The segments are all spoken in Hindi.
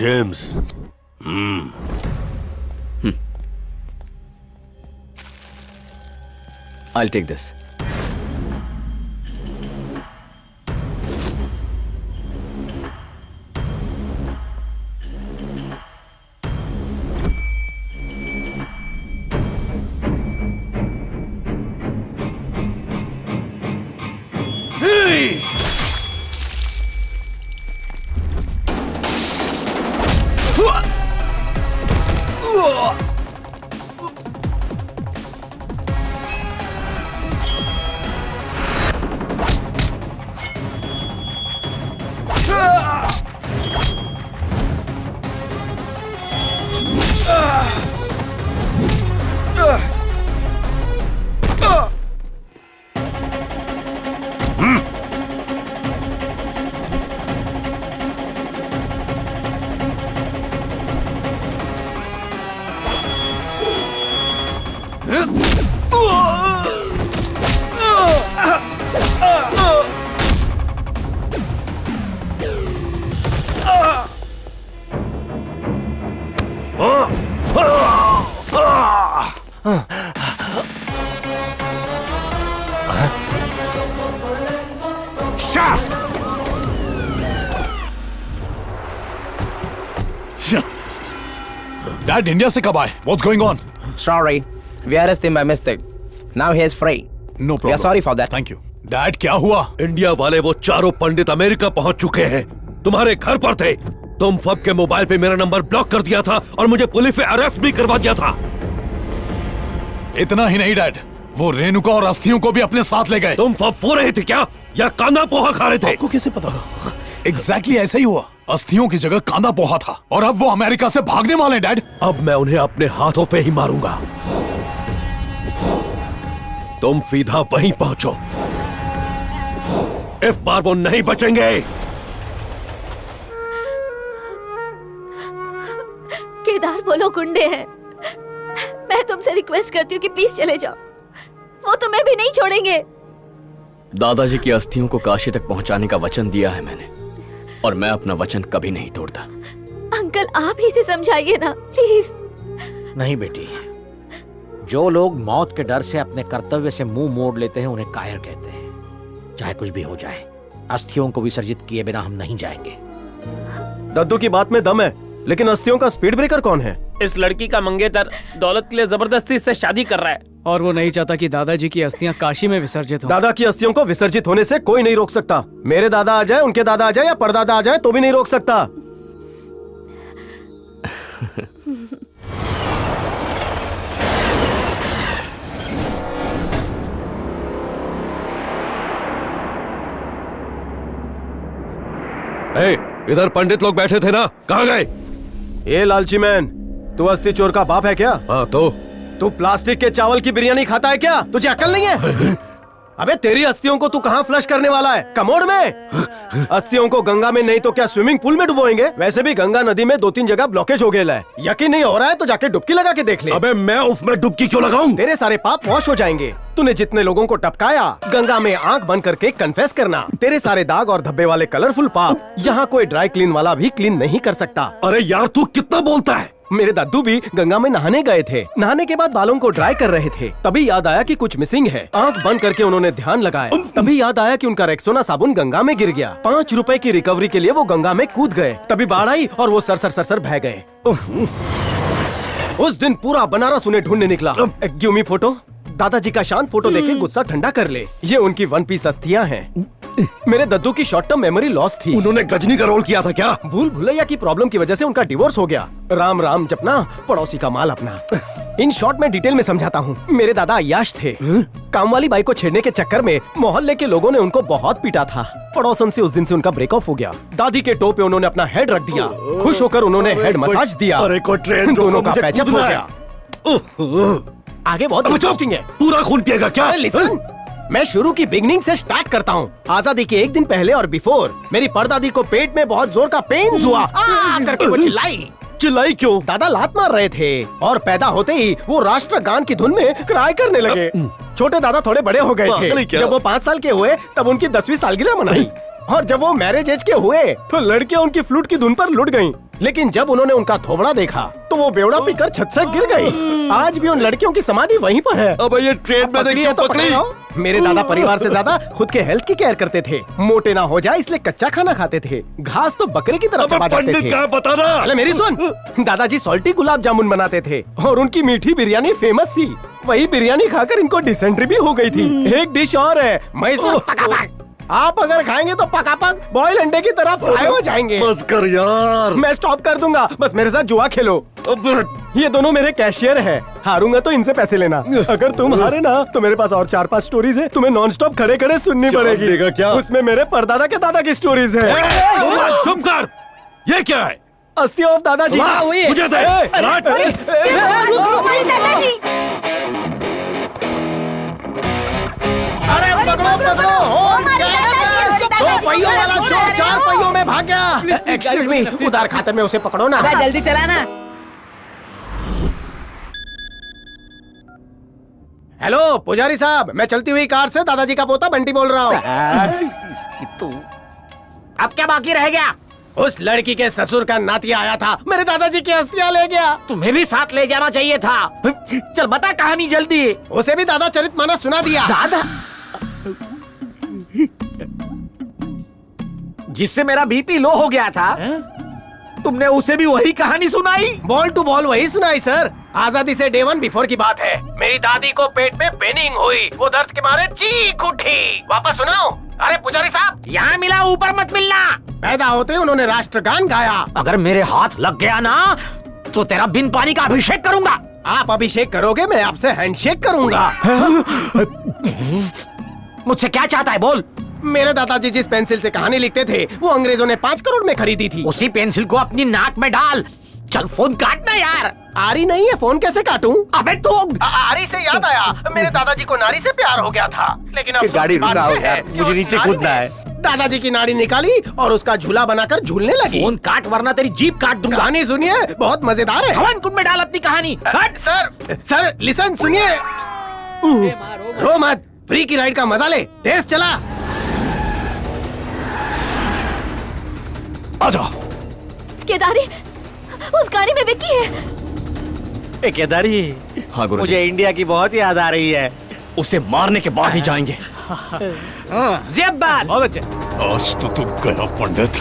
James. I'll take this. Dad, India से कब आए? What's going on? Sorry, we arrested him by mistake. Now he is free. No problem. We are sorry for that. Thank you. Dad, क्या हुआ? इंडिया वाले वो चारों पंडित अमेरिका पहुंच चुके हैं। तुम्हारे घर पर थे। तुम फब के मोबाइल पे मेरा नंबर ब्लॉक कर दिया था और मुझे पुलिस से अरेस्ट भी करवा दिया था। इतना ही नहीं डैड, वो रेणुका और अस्थियों को भी अपने साथ ले गए। तुम फब फो रहे थे क्या या कांदा पोहा खा रहे थे? आपको कैसे पता? एग्जैक्टली ऐसा ही हुआ। अस्थियों की जगह कांदा पोहा था और अब वो अमेरिका से भागने वाले हैं डैड। अब मैं उन्हें अपने हाथों पे ही मारूंगा। तुम सीधा वहीं पहुंचो। इस बार वो नहीं बचेंगे। केदार, वो लोग गुंडे हैं। मैं तुमसे रिक्वेस्ट करती हूँ कि प्लीज चले जाओ। वो तुम्हें भी नहीं छोड़ेंगे। दादाजी की अस्थियों को काशी तक पहुंचाने का वचन दिया है मैंने, और मैं अपना वचन कभी नहीं तोड़ता। अंकल, आप ही से समझाइए ना प्लीज। नहीं बेटी, जो लोग मौत के डर से अपने कर्तव्य से मुंह मोड़ लेते हैं उन्हें कायर कहते हैं। चाहे कुछ भी हो जाए, अस्थियों को विसर्जित किए बिना हम नहीं जाएंगे। दद्दू की बात में दम है, लेकिन अस्थियों का स्पीड ब्रेकर कौन है? इस लड़की का मंगेतर दौलत के लिए जबरदस्ती इससे शादी कर रहा है और वो नहीं चाहता कि दादाजी की अस्थियां काशी में विसर्जित हो। दादा की अस्थियों को विसर्जित होने से कोई नहीं रोक सकता। मेरे दादा आ जाए, उनके दादा आ जाए या परदादा आ जाए तो भी नहीं रोक सकता। इधर पंडित लोग बैठे थे ना, कहाँ गए? ये लालची मैन, तू अस्थि चोर का बाप है क्या? हाँ तो तू प्लास्टिक के चावल की बिरयानी खाता है क्या? तुझे अकल नहीं है? अबे तेरी अस्थियों को तू कहाँ फ्लश करने वाला है? कमोड में? अस्थियों को गंगा में नहीं तो क्या स्विमिंग पूल में डुबोएंगे? वैसे भी गंगा नदी में 2-3 जगह ब्लॉकेज हो गया है। यकीन नहीं हो रहा है तो जाके डुबकी लगा के देख ले। अबे मैं उसमें डुबकी क्यों लगाऊं? तेरे सारे पाप वॉश हो जाएंगे। तूने जितने लोगों को टपकाया, गंगा में आंख बंद करके कन्फेस करना। तेरे सारे दाग और धब्बे वाले कलरफुल पाप यहाँ कोई ड्राई क्लीन वाला भी क्लीन नहीं कर सकता। अरे यार, तू कितना बोलता है? मेरे दादू भी गंगा में नहाने गए थे। नहाने के बाद बालों को ड्राई कर रहे थे, तभी याद आया कि कुछ मिसिंग है। आंख बंद करके उन्होंने ध्यान लगाया, तभी याद आया कि उनका रेक्सोना साबुन गंगा में गिर गया। 5 रुपए की रिकवरी के लिए वो गंगा में कूद गए, तभी बाढ़ आई और वो सर बह गए। उस दिन पूरा बनारस उन्हें ढूंढने निकला। Give me photo. दादाजी का शांत फोटो देखे गुस्सा ठंडा कर ले। ये उनकी 1 पीस अस्थियां हैं। मेरे दद्दू की शॉर्ट टर्म मेमोरी लॉस थी। उन्होंने गजनी का रोल किया था क्या? भूल भुलैया की प्रॉब्लम की वजह से उनका डिवोर्स हो गया। राम राम जपना, पड़ोसी का माल अपना। इन शॉर्ट में डिटेल में समझाता हूँ। मेरे दादा अय्याश थे। काम वाली बाई को छेड़ने के चक्कर में मोहल्ले के लोगों ने उनको बहुत पीटा था। पड़ोसन से उस दिन से उनका ब्रेकअप हो गया। दादी के टो पे उन्होंने अपना हेड रख दिया। खुश होकर उन्होंने हेड मसाज दिया। अरे कोई ट्रेन दोनों का पैचअप हो गया। आगे बहुत इंटरेस्टिंग है। पूरा खून पिएगा क्या? लिसन, मैं शुरू की बिगनिंग से स्टार्ट करता हूँ। आजादी के 1 दिन पहले और बिफोर मेरी परदादी को पेट में बहुत जोर का पेन हुआ। करके वो चिल्लाई क्यों? दादा लात मार रहे थे और पैदा होते ही वो राष्ट्रगान की धुन में क्राई करने लगे। छोटे दादा थोड़े बड़े हो गए थे। जब वो 5 साल के हुए तब उनकी 10वीं सालगिरह मनाई, और जब वो मैरिज एज के हुए तो लड़कियां उनकी फ्लूट की धुन पर लुट गईं। लेकिन जब उन्होंने उनका थोबड़ा देखा तो वो बेवड़ा पीकर छत से गिर गई। आज भी उन लड़कियों की समाधि वहीं पर है। अब ये ट्रेन में पकड़ी है तो पकड़ी। मेरे दादा परिवार से ज्यादा खुद के हेल्थ की केयर करते थे। मोटे ना हो जाए इसलिए कच्चा खाना खाते थे। घास तो बकरे की तरह चबा जाते पंडित थे। क्या बताना? अरे मेरी सुन, दादाजी सॉल्टी गुलाब जामुन बनाते थे और उनकी मीठी बिरयानी फेमस थी। वही बिरयानी खाकर इनको डिसेंट्री भी हो गई थी। एक डिश और है, मैसूर पकापक। आप अगर खाएंगे तो पकापक बॉयल अंडे की तरह फ्राई हो जाएंगे। बस कर यार। मैं स्टॉप कर दूंगा, बस मेरे साथ जुआ खेलो। ये दोनों मेरे कैशियर हैं। हारूंगा तो इनसे पैसे लेना। अगर तुम हारे ना तो मेरे पास और 4-5 स्टोरीज है, तुम्हें नॉन स्टॉप खड़े खड़े सुननी पड़ेगी। देगा क्या? उसमें मेरे परदादा के दादा की स्टोरीज है। चुप कर। ये क्या है? अस्थि ऑफ दादाजी। मुझे दे। अरे पकड़ो पकड़ो। दो पहियों वाला चोर 4 पहियों में भाग गया। एक्सक्यूज मी, उधार खाते में उसे पकड़ो ना। जल्दी चलाना। हेलो पुजारी साहब, मैं चलती हुई कार से दादाजी का पोता बंटी बोल रहा हूँ। अब क्या बाकी रह गया? उस लड़की के ससुर का नातिया आया था, मेरे दादाजी की अस्थियां ले गया। तुम्हें भी साथ ले जाना चाहिए था। चल बता कहानी जल्दी। उसे भी दादा चरितमानस सुना दिया। दादा, जिससे मेरा बीपी लो हो गया था, तुमने उसे भी वही कहानी सुनाई? बॉल टू बॉल वही सुनाई सर। आजादी से डे 1 बिफोर की बात है। मेरी दादी को पेट में पेनिंग हुई, वो दर्द के मारे चीख उठी। वापस सुनाओ। अरे पुजारी साहब, यहाँ मिला ऊपर मत मिलना। पैदा होते उन्होंने राष्ट्रगान गाया। अगर मेरे हाथ लग गया ना तो तेरा बिन पानी का अभिषेक करूंगा। आप अभिषेक करोगे, मैं आपसे हैंडशेक करूंगा। मुझसे क्या चाहता है बोल। मेरे दादाजी जिस पेंसिल से कहानी लिखते थे वो अंग्रेजों ने 5 करोड़ में खरीदी थी। उसी पेंसिल को अपनी नाक में डाल। चल फोन काटना यार। आरी नहीं है, फोन कैसे काटूं? अबे तू आरी से याद आया, मेरे दादाजी को नारी से प्यार हो गया था, लेकिन अब गाड़ी बात रुकाओ यह यार, है, मुझे नीचे नारी कूदना ने है। दादाजी की नाड़ी निकाली और उसका झूला बनाकर झूलने लगी। फोन काट वरना तेरी जीप काट दूंगा। कहानी सुनिए, बहुत मजेदार है। हवन कुंड में डाल अपनी कहानी। कट। सर लिसन सुनिए। रो मत, फ्री की राइड का मजा ले। तेज चला। आजा। केदारी, उस गाड़ी में विक्की है। केदारी, हाँ गुरु, मुझे इंडिया की बहुत याद आ रही है। उसे मारने के बाद ही जाएंगे। जब बात। बहुत अच्छे। आज तो तू गया पंडित।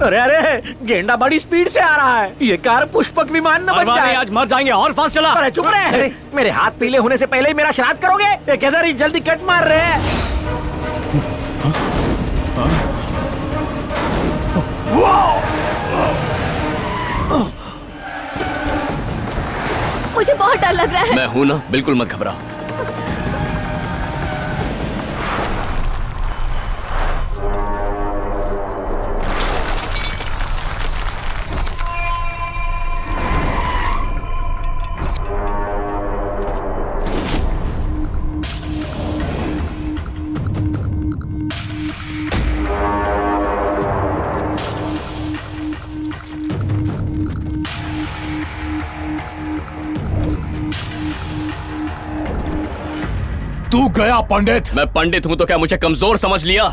अरे अरे, गेंडा बड़ी स्पीड से आ रहा है। ये कार पुष्पक विमान न बन जाए। आज मर जाएंगे और फास्ट चला। अरे चुप रहे। मेरे हाथ पीले होने से पहले ही मेरा श्राद्ध करोगे? ये केदारी जल्दी कट मार रहे हैं। मुझे बहुत डर लग रहा है। मैं हूं ना, बिल्कुल मत घबरा। तू गया पंडित। मैं पंडित हूं तो क्या मुझे कमजोर समझ लिया?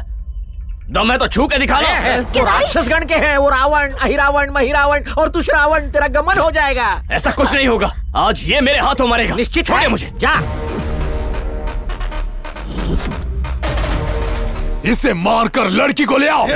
दम है तो छू के दिखा लो। वो राक्षस गण के हैं, वो रावण, अहिरावण, महिरावण और तू श्रावण। तेरा गमन हो जाएगा। ऐसा कुछ नहीं होगा। आज ये मेरे हाथों मरेगा। निश्चित छोड़िए है। मुझे। जा। इसे मारकर लड़की को ले आओ।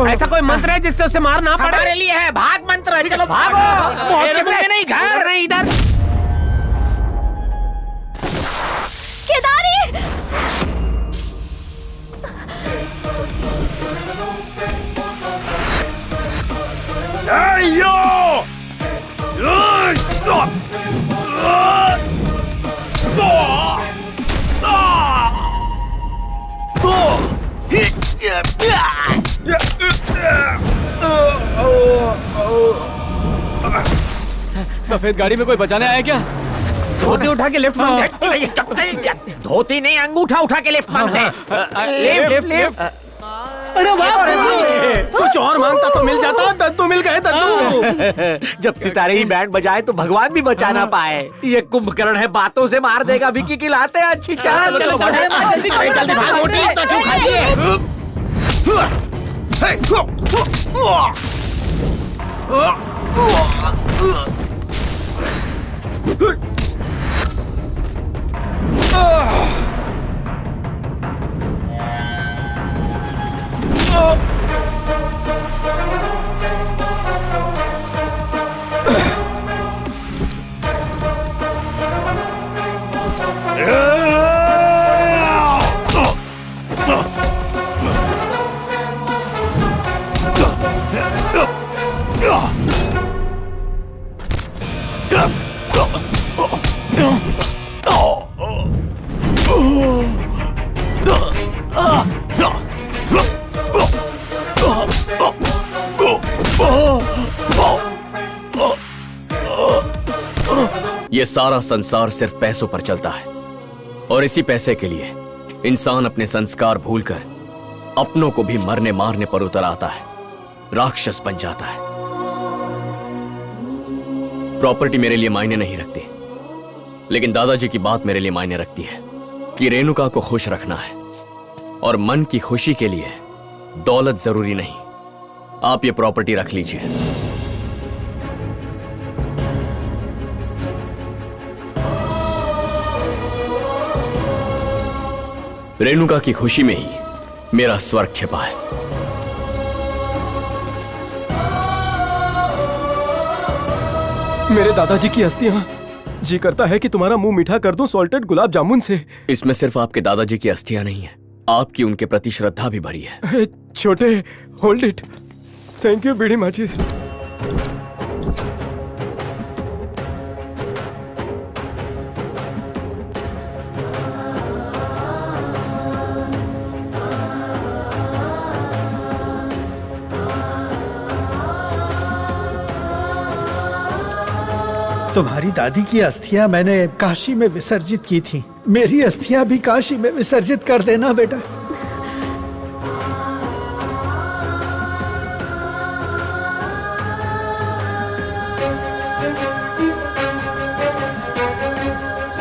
ऐसा कोई मंत्र है जिससे उसे मार ना पड़े? हमारे लिए है भाग मंत्र। चलो भागो। मौत के मुंह में नहीं, घर नहीं, इधर। केदारी, सफेद गाड़ी में कोई बचाने आया क्या? धोती उठा के लेफ्ट मांगते धोती नहीं, अंगूठा उठा के लिफ्ट मांगते हैं। Left left. अरे वाह, कुछ और मांगता तो मिल जाता। दद्दू मिल गए, दद्दू। जब सितारे ही बैंड बजाए तो भगवान भी बचा ना पाए। ये कुंभकर्ण है, बातों से मार देगा। विकी की लाते हैं अच्छी। चल चलो जल्दी भाग मोटी, तो क्यों खाती है? ये सारा संसार सिर्फ पैसों पर चलता है और इसी पैसे के लिए इंसान अपने संस्कार भूलकर अपनों को भी मरने मारने पर उतर आता है, राक्षस बन जाता है। प्रॉपर्टी मेरे लिए मायने नहीं रखती, लेकिन दादाजी की बात मेरे लिए मायने रखती है कि रेणुका को खुश रखना है और मन की खुशी के लिए दौलत जरूरी नहीं। आप ये प्रॉपर्टी रख लीजिए। रेणुका की खुशी में ही मेरा स्वर्ग छिपा है। मेरे दादाजी की अस्थियां, जी करता है कि तुम्हारा मुंह मीठा कर दूं सॉल्टेड गुलाब जामुन से। इसमें सिर्फ आपके दादाजी की अस्थियां नहीं है, आपकी उनके प्रति श्रद्धा भी भरी है। छोटे, होल्ड इट। थैंक यू बीड़ी माचिस। तुम्हारी दादी की अस्थियां मैंने काशी में विसर्जित की थी। मेरी अस्थियां भी काशी में विसर्जित कर देना बेटा।